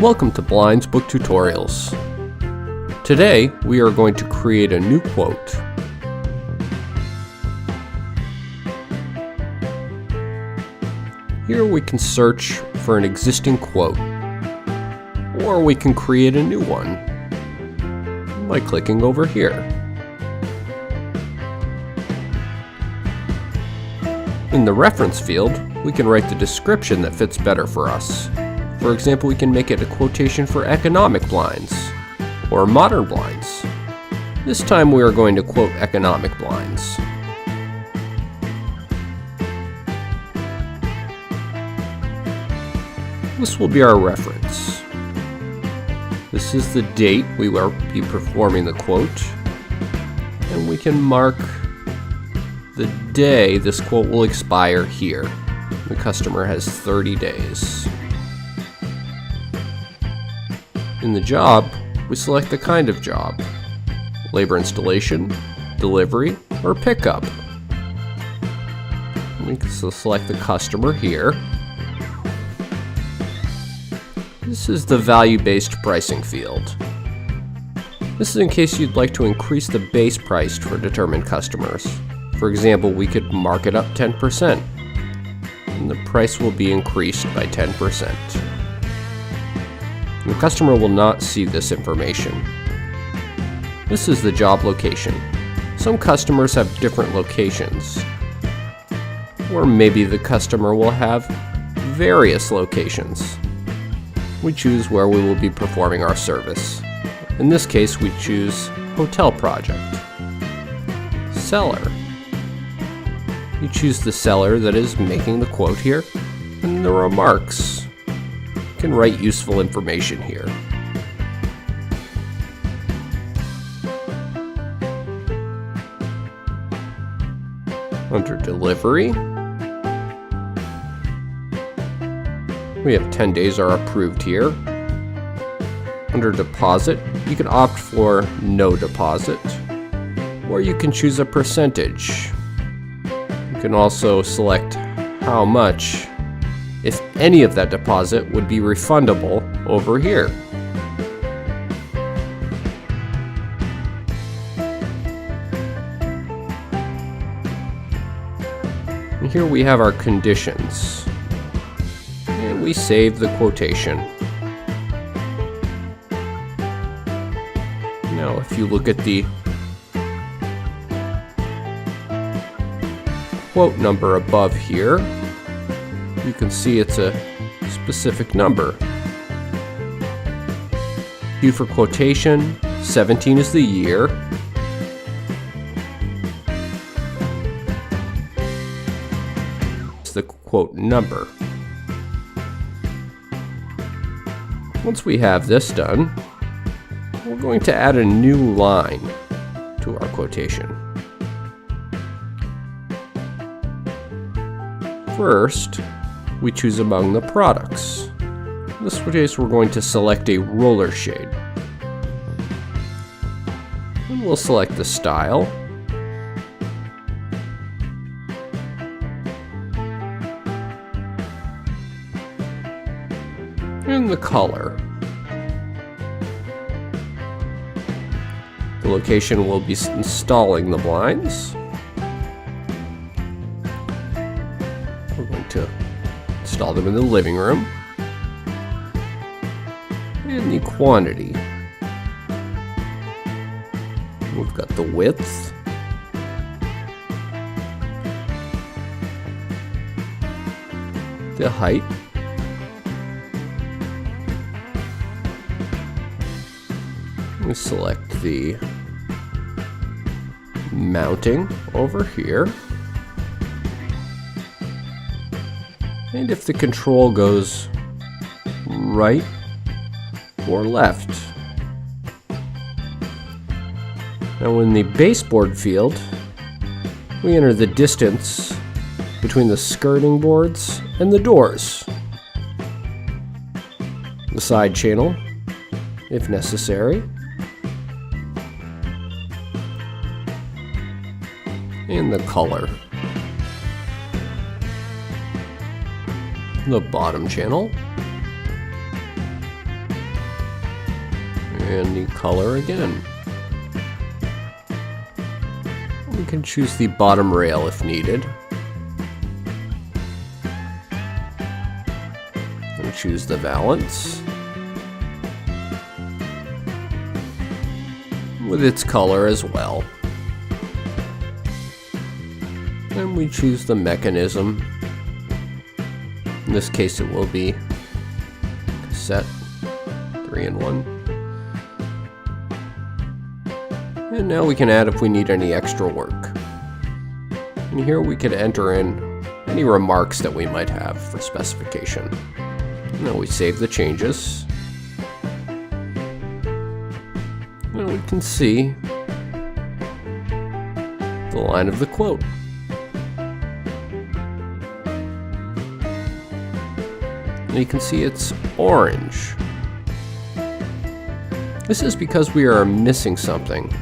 Welcome to BlindsBook Tutorials. Today we are going to create a new quote. Here we can search for an existing quote, or we can create a new one by clicking over here. In the reference field, we can write the description that fits better for us. For example, we can make it a quotation for economic blinds or modern blinds. This time we are going to quote economic blinds. This will be our reference. This is the date we will be performing the quote, and we can mark the day this quote will expire here. The customer has 30 days. In the job, we select the kind of job: labor installation, delivery, or pickup. We can select the customer here. This is the value-based pricing field. This is in case you'd like to increase the base price for determined customers. For example, we could mark it up 10%, and the price will be increased by 10%. The customer will not see this information. This is the job location. Some customers have different locations, or maybe the customer will have various locations. We choose where we will be performing our service. In this case, we choose Hotel Project. Seller. You choose the seller that is making the quote here, and the remarks. You can write useful information here. Under delivery, we have 10 days are approved here. Under deposit, you can opt for no deposit, or you can choose a percentage. You can also select how much, if any of that deposit, would be refundable over here. And here we have our conditions. And we save the quotation. Now, if you look at the quote number above here, you can see it's a specific number. Q for quotation, 17 is the year. It's the quote number. Once we have this done, we're going to add a new line to our quotation. First, we choose among the products. In this case, we're going to select a roller shade. And we'll select the style. And the color. The location will be installing the blinds. We're going to install them in the living room. And the quantity. We've got the width. The height. We select the mounting over here. And if the control goes right or left. Now in the baseboard field, we enter the distance between the skirting boards and the doors. The side channel, if necessary. And the color. The bottom channel. and the color again. We can choose the bottom rail if needed. And choose the valance with its color as well. And we choose the mechanism. In this case it will be cassette 3-in-1. And now we can add if we need any extra work. And here we could enter in any remarks that we might have for specification. Now we save the changes. And we can see the line of the quote. And you can see it's orange. This is because we are missing something.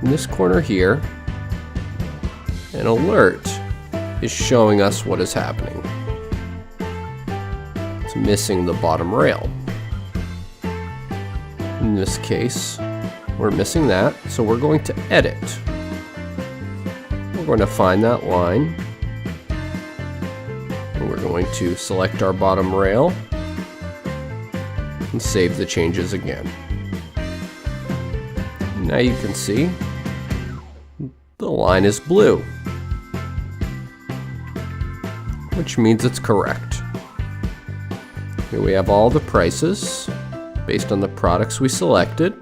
In this corner here, an alert is showing us what is happening. It's missing the bottom rail. In this case, we're missing that, so we're going to edit. We're going to find that line. And we're going to select our bottom rail and save the changes again. Now you can see the line is blue, which means it's correct. Here we have all the prices based on the products we selected.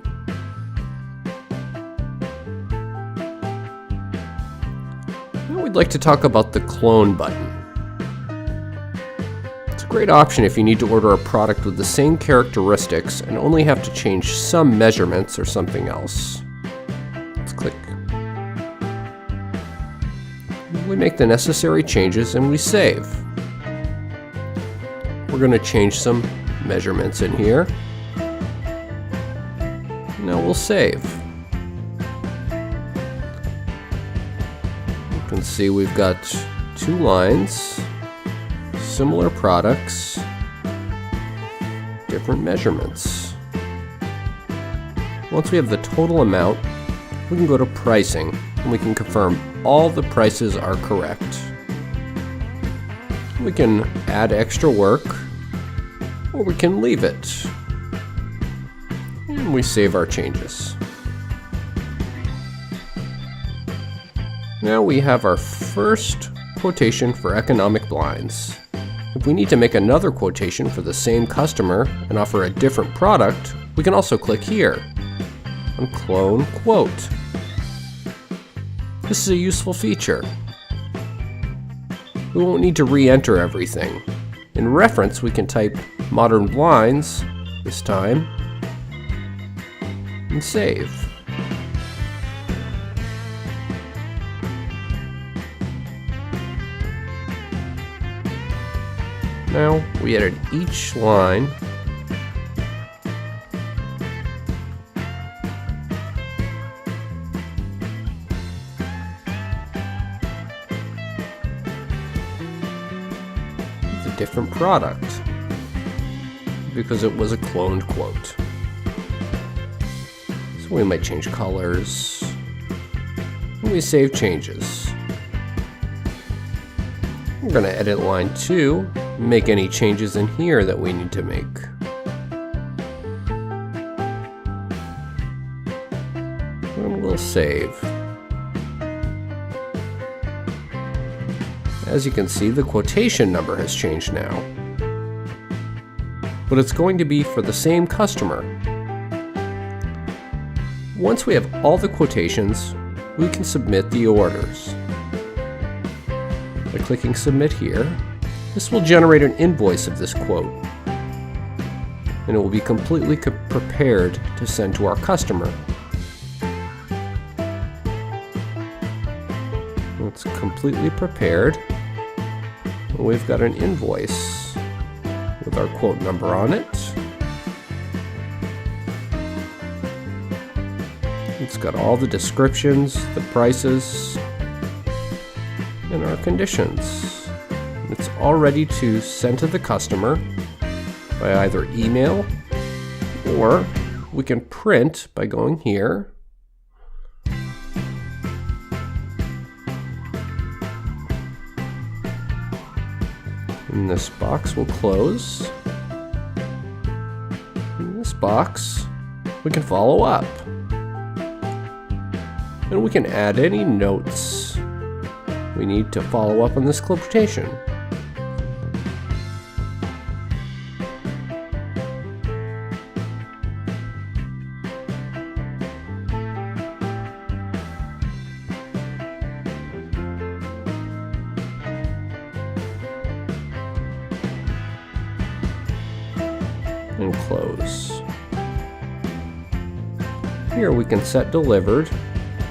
Now we'd like to talk about the clone button. It's a great option if you need to order a product with the same characteristics and only have to change some measurements or something else. Let's click. We make the necessary changes and we save. We're going to change some measurements in here. Now we'll save. You can see we've got two lines, similar products, different measurements. Once we have the total amount, we can go to pricing and we can confirm all the prices are correct. We can add extra work or we can leave it. And we save our changes. Now we have our first quotation for economic blinds. If we need to make another quotation for the same customer and offer a different product, we can also click here on Clone Quote. This is a useful feature. We won't need to re-enter everything. In reference, we can type modern blinds this time and save. Now we edit each line with a different product because it was a cloned quote. So we might change colors and we save changes. We're going to edit line 2, make any changes in here that we need to make. And we'll save. As you can see, the quotation number has changed now. But it's going to be for the same customer. Once we have all the quotations, we can submit the orders. By clicking Submit here, this will generate an invoice of this quote, and it will be completely prepared to send to our customer. It's completely prepared, and we've got an invoice with our quote number on it. It's got all the descriptions, the prices, and our conditions. It's all ready to send to the customer by either email or we can print by going here. And this box will close. In this box, we can follow up. And we can add any notes we need to follow up on this quotation. And close. Here we can set delivered.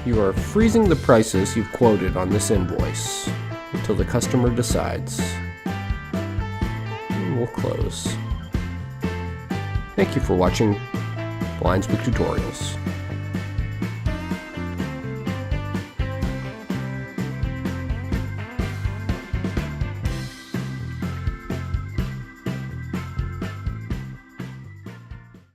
You are freezing the prices you've quoted on this invoice until the customer decides. And we'll close. Thank you for watching BlindsBook Tutorials.